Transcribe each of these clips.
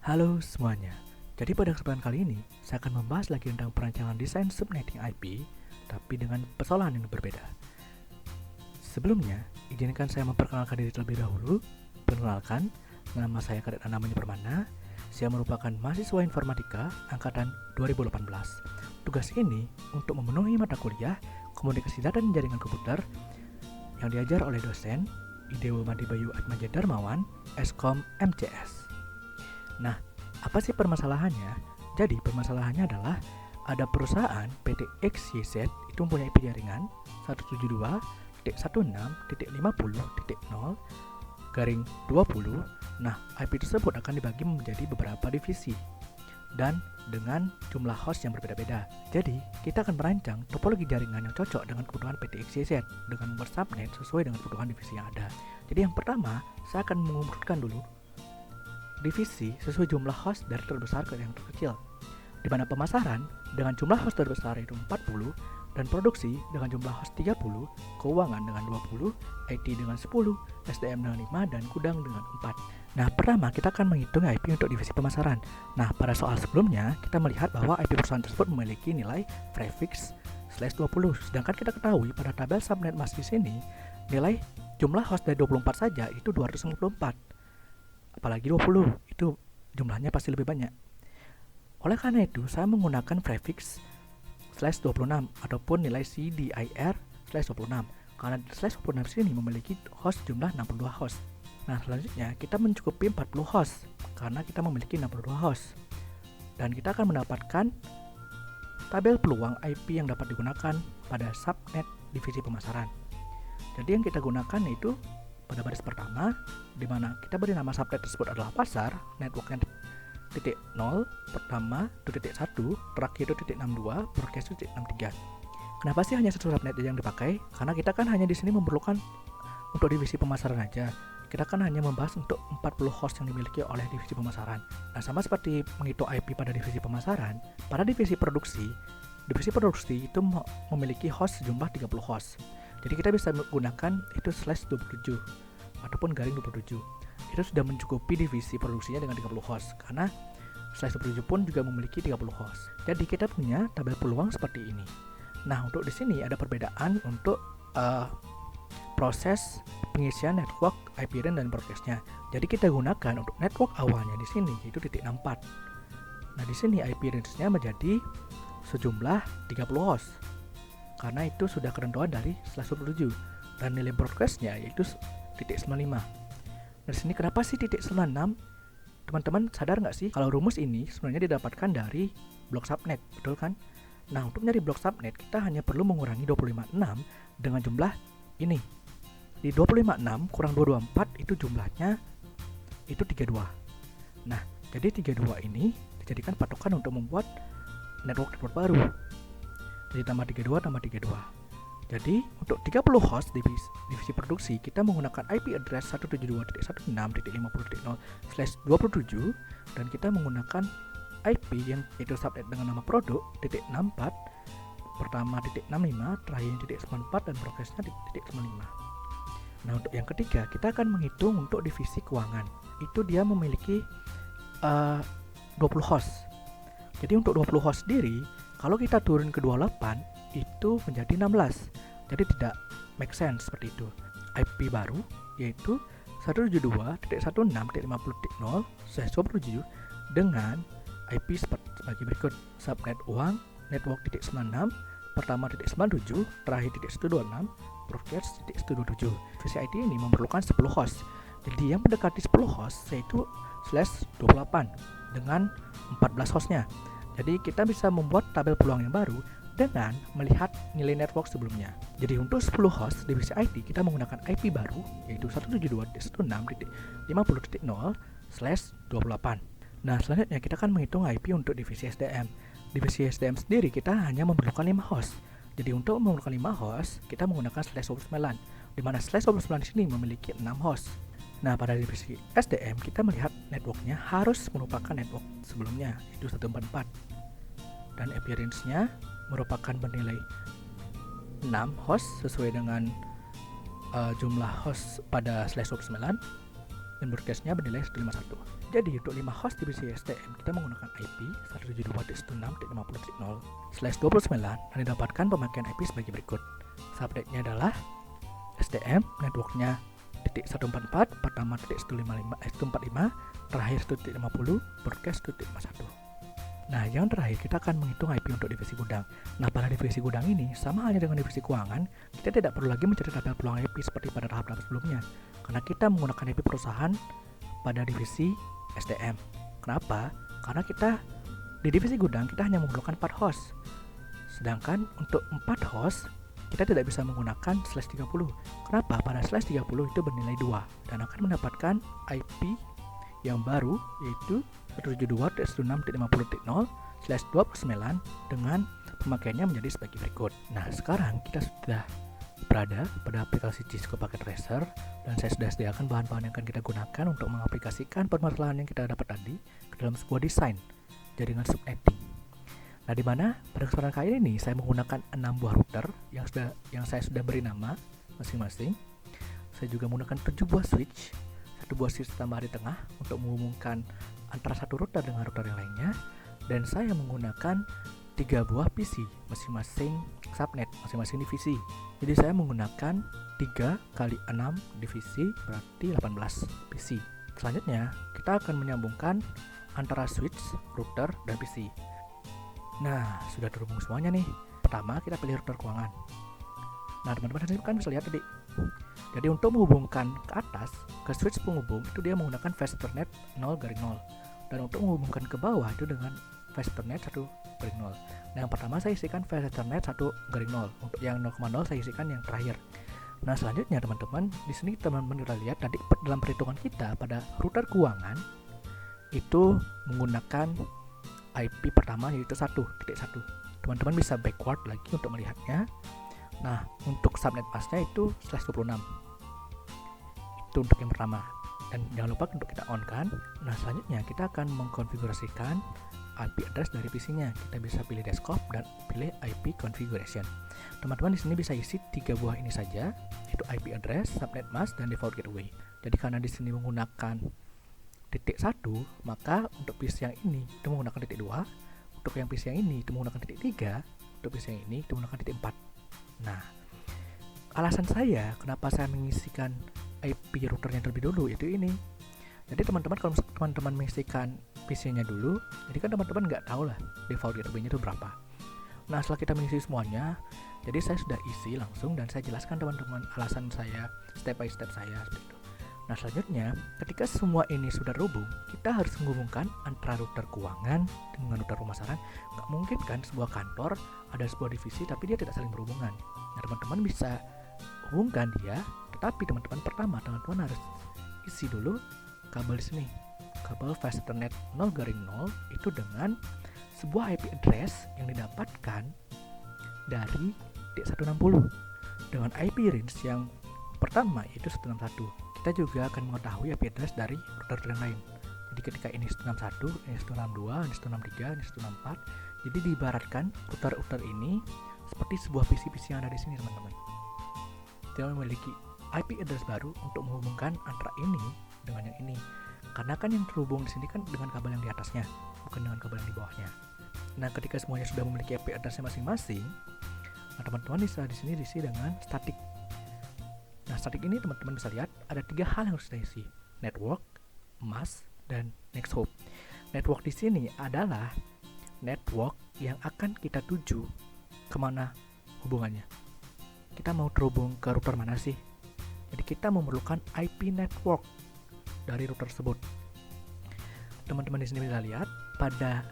Halo semuanya. Jadi pada kesempatan kali ini, saya akan membahas lagi tentang perancangan desain subnetting IP, tapi dengan persoalan yang berbeda. Sebelumnya, izinkan saya memperkenalkan diri terlebih dahulu. Perkenalkan, nama saya Kadet Anamanya Permana. Saya merupakan mahasiswa informatika angkatan 2018. Tugas ini untuk memenuhi mata kuliah Komunikasi Data dan Jaringan Komputer yang diajar oleh dosen Idewo Madibayu Atmaja Darmawan, Eskom MCS. Nah, apa sih permasalahannya? Jadi permasalahannya adalah ada perusahaan PT XYZ itu mempunyai IP jaringan 172.16.50.0/20. Nah, IP tersebut akan dibagi menjadi beberapa divisi dan dengan jumlah host yang berbeda-beda. Jadi, kita akan merancang topologi jaringan yang cocok dengan kebutuhan PT XYZ dengan membuat subnet sesuai dengan kebutuhan divisi yang ada. Jadi yang pertama, saya akan mengurutkan dulu divisi sesuai jumlah host dari terbesar ke yang terkecil, di mana pemasaran dengan jumlah host terbesar itu 40, dan produksi dengan jumlah host 30, keuangan dengan 20, IT dengan 10, SDM dengan 5, dan gudang dengan 4. Nah, pertama kita akan menghitung IP untuk divisi pemasaran. Nah, pada soal sebelumnya kita melihat bahwa IP perusahaan tersebut memiliki nilai prefix /20, sedangkan kita ketahui pada tabel subnet mask di sini nilai jumlah host dari 24 saja itu 254. Apalagi 20, itu jumlahnya pasti lebih banyak. Oleh karena itu, saya menggunakan prefix /26 ataupun nilai CDIR /26 karena /26 sini memiliki host jumlah 62 host. Nah, selanjutnya kita mencukupi 40 host karena kita memiliki 62 host. Dan kita akan mendapatkan tabel peluang IP yang dapat digunakan pada subnet divisi pemasaran. Jadi yang kita gunakan yaitu pada baris pertama, di mana kita beri nama subnet tersebut adalah pasar, networknya titik 0, pertama, titik 1, terakhir titik 62, broadcast titik 63. Kenapa sih hanya satu subnet yang dipakai? Karena kita kan hanya di sini memerlukan untuk divisi pemasaran aja. Kita kan hanya membahas untuk 40 host yang dimiliki oleh divisi pemasaran. Nah, sama seperti menghitung IP pada divisi pemasaran, pada divisi produksi itu memiliki host sejumlah 30 host. Jadi kita bisa menggunakan itu /27 ataupun garing 27. Itu sudah mencukupi divisi produksinya dengan 30 host karena /27 pun juga memiliki 30 host. Jadi kita punya tabel peluang seperti ini. Nah, untuk di sini ada perbedaan untuk proses pengisian network IP range dan broadcastnya. Jadi kita gunakan untuk network awalnya di sini yaitu titik 64. Nah, di sini IP range-nya menjadi sejumlah 30 host. Karena itu sudah ketentuan dari /27 dan nilai broadcastnya yaitu titik 95. Nah, di sini kenapa sih titik 96? Teman-teman sadar nggak sih kalau rumus ini sebenarnya didapatkan dari blok subnet, betul kan? Nah, untuk mencari blok subnet kita hanya perlu mengurangi 256 dengan jumlah ini. Di 256 kurang 224 itu jumlahnya itu 32. Nah, jadi 32 ini dijadikan patokan untuk membuat network baru. Jadi tambah 32 tambah 32. Jadi untuk 30 host divisi produksi kita menggunakan IP address 172.16.50.0/27 dan kita menggunakan IP yang itu subnet dengan nama produk .64 pertama .65 terakhir .94 dan broadcastnya .95. Nah, untuk yang ketiga kita akan menghitung untuk divisi keuangan. Itu dia memiliki 20 host. Jadi untuk 20 host sendiri kalau kita turun ke 28 itu menjadi 16. Jadi tidak make sense seperti itu. IP baru yaitu 172.16.50.0/27 dengan IP sebagai berikut: subnet uang network .96 pertama .97 terakhir .126 broadcast .127. Divisi IT ini memerlukan 10 host. Jadi yang mendekati 10 host yaitu /28 dengan 14 hostnya. Jadi kita bisa membuat tabel peluang yang baru dengan melihat nilai network sebelumnya. Jadi untuk 10 host divisi IT kita menggunakan IP baru yaitu 172.16.50.0/28. Nah, selanjutnya kita akan menghitung IP untuk divisi SDM. Divisi SDM sendiri kita hanya memerlukan 5 host. Jadi untuk memerlukan 5 host kita menggunakan /29 di mana /29 di sini memiliki 6 host. Nah, pada divisi SDM kita melihat networknya harus merupakan network sebelumnya yaitu 144 dan IP range-nya merupakan bernilai 6 host sesuai dengan jumlah host pada /29 dan broadcast-nya bernilai 151. Jadi untuk 5 host divisi STM kita menggunakan IP 172.16.50.0/29 dan didapatkan pemakaian IP sebagai berikut. Subnetnya adalah STM, networknya .144, pertama .145, terakhir .50, broadcast .51. Nah, yang terakhir kita akan menghitung IP untuk divisi gudang. Nah, pada divisi gudang ini sama halnya dengan divisi keuangan, kita tidak perlu lagi mencari tabel peluang IP seperti pada tahap-tahap sebelumnya, karena kita menggunakan IP perusahaan pada divisi STM. Kenapa? Karena kita di divisi gudang kita hanya menggunakan 4 host. Sedangkan untuk 4 host kita tidak bisa menggunakan /30. Kenapa? Pada /30 itu bernilai 2 dan akan mendapatkan IP yang baru yaitu 172.16.50.0/29 dengan pemakaiannya menjadi sebagai berikut. Nah, sekarang kita sudah berada pada aplikasi Cisco Packet Tracer dan saya sudah sediakan bahan-bahan yang akan kita gunakan untuk mengaplikasikan permasalahan yang kita dapat tadi ke dalam sebuah desain jaringan subnetting. Nah, di mana pada kesempatan kali ini saya menggunakan 6 buah router yang saya sudah beri nama masing-masing. Saya juga menggunakan 7 buah switch, 1 buah switch tambah di tengah untuk menghubungkan antara satu router dengan router yang lainnya, dan saya menggunakan 3 buah PC masing-masing subnet, masing-masing divisi. Jadi saya menggunakan 3 kali 6 divisi berarti 18 PC. Selanjutnya kita akan menyambungkan antara switch, router, dan PC. Nah, sudah terhubung semuanya nih. Pertama kita pilih router keuangan. Nah, teman-teman kan bisa lihat tadi. Jadi untuk menghubungkan ke atas ke switch penghubung itu dia menggunakan fast ethernet 0/0, dan untuk menghubungkan ke bawah itu dengan fast ethernet 1/0. Nah, yang pertama saya isikan fast ethernet 1/0. Untuk yang 0,0 saya isikan yang terakhir. Nah, selanjutnya teman-teman, di sini teman-teman bisa lihat tadi dalam perhitungan kita pada router keuangan itu menggunakan IP pertama yaitu 1.1. Teman-teman bisa backward lagi untuk melihatnya. Nah, untuk subnet masknya itu /26. Itu untuk yang pertama. Dan jangan lupa untuk kita on kan. Nah, selanjutnya kita akan mengkonfigurasikan IP address dari PC-nya. Kita bisa pilih desktop dan pilih IP configuration. Teman-teman di sini bisa isi 3 buah ini saja, yaitu IP address, subnet mask, dan default gateway. Jadi karena di sini menggunakan .1, maka untuk PC yang ini itu menggunakan .2, untuk yang PC yang ini itu menggunakan .3, untuk PC yang ini itu menggunakan .4. Nah, alasan saya kenapa saya mengisikan IP routernya terlebih dulu itu ini. Jadi teman-teman kalau teman-teman mengisikan PC-nya dulu, jadi kan teman-teman nggak tahu lah default gateway-nya itu berapa. Nah, setelah kita mengisi semuanya, jadi saya sudah isi langsung dan saya jelaskan teman-teman alasan saya step by step saya seperti itu. Nah, selanjutnya ketika semua ini sudah terhubung, kita harus menghubungkan antara router keuangan dengan router pemasaran. Nggak mungkin kan sebuah kantor ada sebuah divisi tapi dia tidak saling berhubungan. Nah, teman-teman bisa hubungkan dia, tetapi teman-teman harus isi dulu kabel di sini, kabel fast ethernet 0/0 itu dengan sebuah IP address yang didapatkan dari D160 dengan IP range yang pertama yaitu 161. Kita juga akan mengetahui IP address dari router yang lain. Jadi ketika ini 161, ini 162, ini 163, ini 164. Jadi diibaratkan router ini seperti sebuah PC-PC yang ada di sini, teman-teman. Dia memiliki IP address baru untuk menghubungkan antara ini dengan yang ini. Karena kan yang terhubung di sini kan dengan kabel yang di atasnya, bukan dengan kabel yang di bawahnya. Nah, ketika semuanya sudah memiliki IP address masing-masing, nah teman-teman bisa di sini diisi dengan static. Nah, static ini teman-teman bisa lihat ada 3 hal yang harus kita isi: network, mask, dan next hop. Network di sini adalah network yang akan kita tuju kemana hubungannya. Kita mau terhubung ke router mana sih? Jadi kita memerlukan IP network dari router tersebut. Teman-teman di sini bisa lihat pada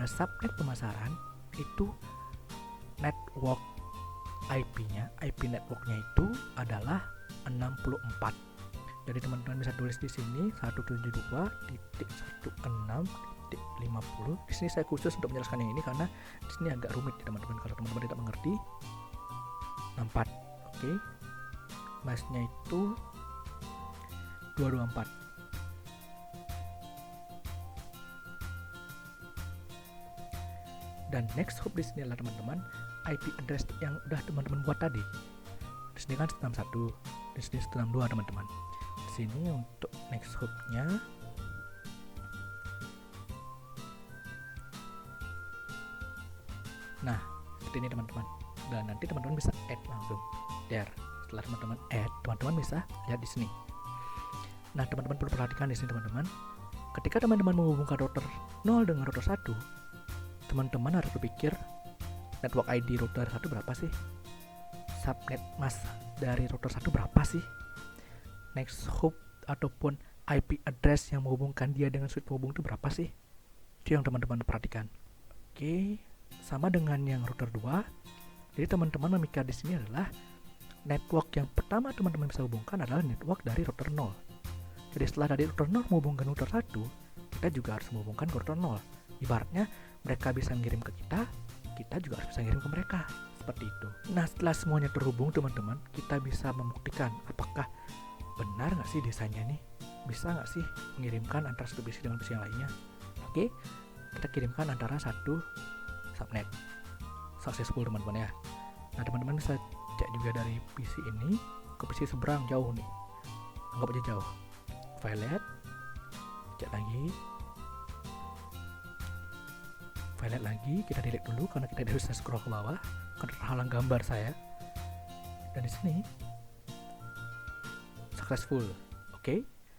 subnet pemasaran itu network IP networknya itu adalah 64. Jadi teman-teman bisa tulis di sini 172.168.50. Di sini saya khusus untuk menjelaskan yang ini karena di sini agak rumit ya teman-teman. Kalau teman-teman tidak mengerti, 64. Oke. Masknya itu 224. Dan next hop di sini adalah teman-teman IP address yang udah teman-teman buat tadi. Di sini kan 161, di sini 162 teman-teman. Di sini untuk next hop-nya Nah, seperti ini teman-teman. Dan nanti teman-teman bisa add langsung. Setelah teman-teman add, teman-teman bisa lihat di sini. Nah, teman-teman perlu perhatikan di sini teman-teman. Ketika teman-teman menghubungkan router 0 dengan router 1, teman-teman harus berpikir network ID router 1 berapa sih? Subnet mask dari router 1 berapa sih? Next hop ataupun IP address yang menghubungkan dia dengan switch penghubung itu berapa sih? Itu yang teman-teman perhatikan. Oke, sama dengan yang router 2. Jadi teman-teman memikir di sini adalah network yang pertama teman-teman bisa hubungkan adalah network dari router 0. Jadi setelah dari router 0 menghubungkan router 1, kita juga harus menghubungkan ke router 0. Ibaratnya mereka bisa ngirim ke kita, kita juga harus bisa ngirim ke mereka. Seperti itu. Nah, setelah semuanya terhubung teman-teman, kita bisa membuktikan apakah benar nggak sih desainnya nih? Bisa nggak sih mengirimkan antara satu PC dengan PC yang lainnya? Oke, kita kirimkan antara satu subnet. Successful teman-teman ya. Nah, teman-teman bisa cek juga dari PC ini ke PC seberang jauh nih. Anggap aja jauh. Violet, cek lagi. Violet lagi, kita delete dulu karena kita tidak bisa scroll ke bawah karena terhalang gambar saya. Dan di sini successful. Oke.